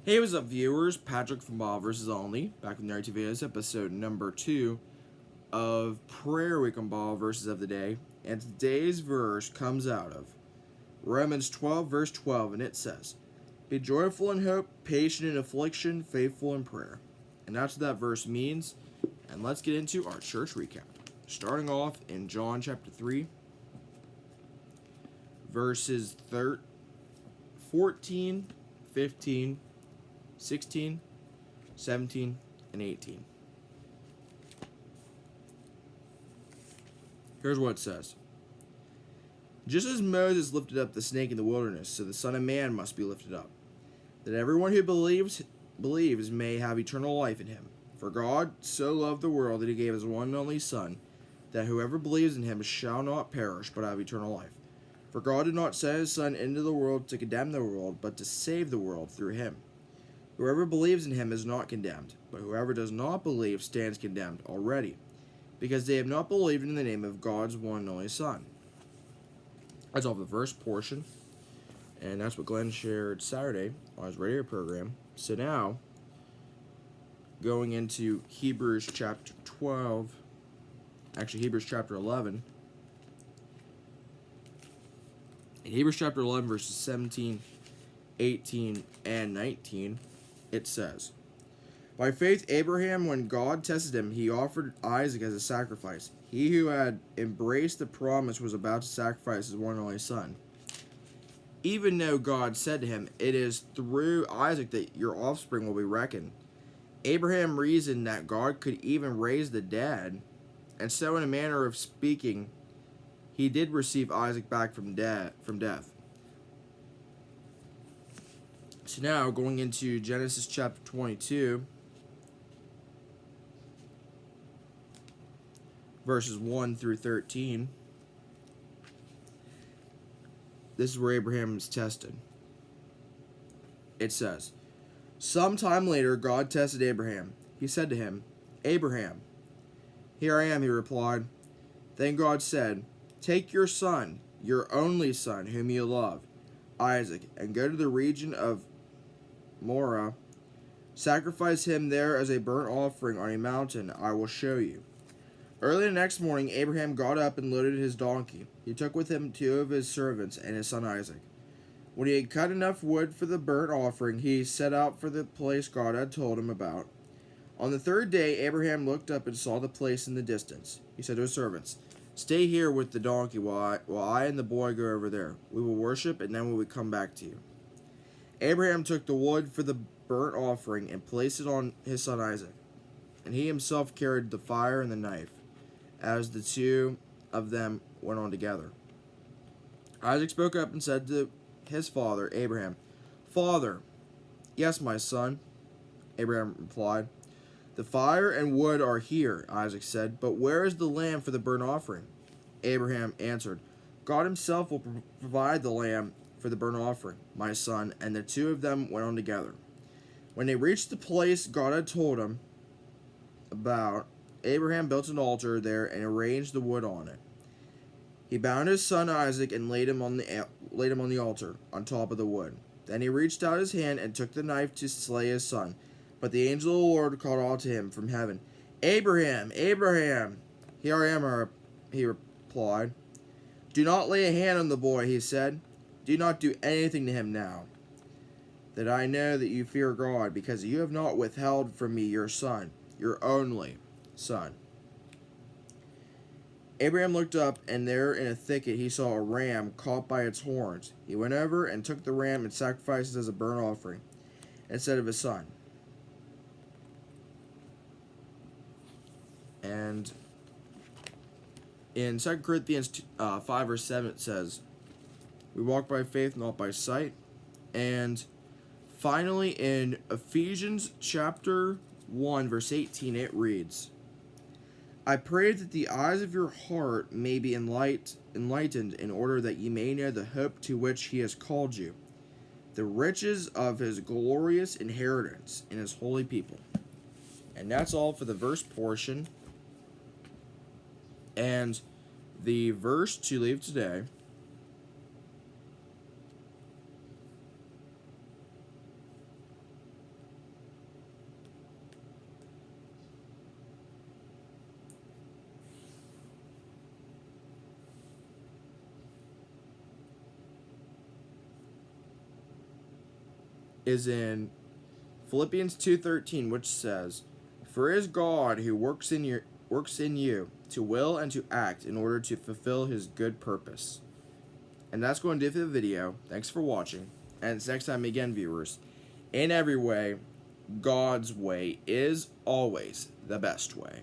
Hey, what's up, viewers? Patrick from Bob vs. Only, back with Narrative Videos, episode number 2 of Prayer Week on Bob verses of the day. And today's verse comes out of Romans 12, verse 12, and it says, "Be joyful in hope, patient in affliction, faithful in prayer." And that's what that verse means. And let's get into our church recap. Starting off in John chapter 3, verses 14, 15, 16, 17, and 18. Here's what it says. "Just as Moses lifted up the snake in the wilderness, so the Son of Man must be lifted up, that everyone who believes may have eternal life in him. For God so loved the world that he gave his one and only Son, that whoever believes in him shall not perish, but have eternal life. For God did not send his Son into the world to condemn the world, but to save the world through him. Whoever believes in him is not condemned, but whoever does not believe stands condemned already, because they have not believed in the name of God's one and only Son." That's all the first portion, and that's what Glenn shared Saturday on his radio program. So now, going into Hebrews chapter 12, actually Hebrews chapter 11. In Hebrews chapter 11, verses 17, 18, and 19, it says, "By faith Abraham, when God tested him, he offered Isaac as a sacrifice. He who had embraced the promise was about to sacrifice his one and only son. Even though God said to him, 'It is through Isaac that your offspring will be reckoned,' Abraham reasoned that God could even raise the dead, and so in a manner of speaking, he did receive Isaac back from death." So now, going into Genesis chapter 22, verses 1 through 13, this is where Abraham is tested. It says, "Sometime later, God tested Abraham. He said to him, 'Abraham.' 'Here I am,' he replied. Then God said, 'Take your son, your only son, whom you love, Isaac, and go to the region of Moriah. Sacrifice him there as a burnt offering on a mountain I will show you.' Early the next morning, Abraham got up and loaded his donkey. He took with him 2 of his servants and his son Isaac. When he had cut enough wood for the burnt offering, he set out for the place God had told him about. On the 3rd day, Abraham looked up and saw the place in the distance. He said to his servants, 'Stay here with the donkey while I and the boy go over there. We will worship, and then we will come back to you.' Abraham took the wood for the burnt offering and placed it on his son Isaac, and he himself carried the fire and the knife, as the 2 of them went on together. Isaac spoke up and said to his father, Abraham, 'Father.' 'Yes, my son,' Abraham replied. 'The fire and wood are here,' Isaac said, 'but where is the lamb for the burnt offering?' Abraham answered, 'God himself will provide the lamb for the burnt offering, my son,' and the 2 of them went on together. When they reached the place God had told him about, Abraham built an altar there and arranged the wood on it. He bound his son Isaac and laid him on the altar on top of the wood. Then he reached out his hand and took the knife to slay his son. But the angel of the Lord called out to him from heaven, 'Abraham, Abraham!' 'Here I am,' he replied. 'Do not lay a hand on the boy,' he said. 'Do not do anything to him now, that I know that you fear God, because you have not withheld from me your son, your only son.' Abraham looked up, and there in a thicket he saw a ram caught by its horns. He went over and took the ram and sacrificed it as a burnt offering instead of his son. And in 2 Corinthians 5 verse 7 it says, 'We walk by faith, not by sight.' And finally in Ephesians chapter 1 verse 18 it reads, 'I pray that the eyes of your heart may be enlightened, in order that ye may know the hope to which he has called you, the riches of his glorious inheritance in his holy people.'" And that's all for the verse portion. And the verse to leave today is in Philippians 2:13, which says, "For it is God who works in you to will and to act in order to fulfill his good purpose." And that's going to do it for the video. Thanks for watching. And until next time again, viewers, in every way, God's way is always the best way.